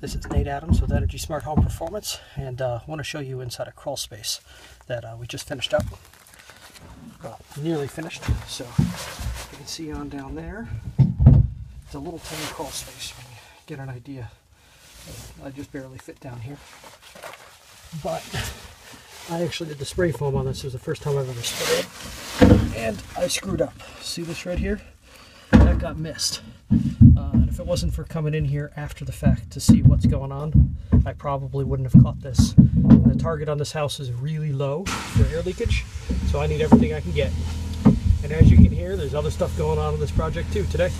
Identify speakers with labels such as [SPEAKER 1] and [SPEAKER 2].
[SPEAKER 1] This is Nate Adams with Energy Smart Home Performance, and I want to show you inside a crawl space that we just finished up. Nearly finished, so you can see on down there, it's a little tiny crawl space. When you get an idea, I just barely fit down here. But I actually did the spray foam on this. It was the first time I've ever sprayed, and I screwed up. See this right here? That got missed. And if it wasn't for coming in here after the fact to see what's going on, I probably wouldn't have caught this. The target on this house is really low for air leakage, so I need everything I can get. And as you can hear, there's other stuff going on in this project too today.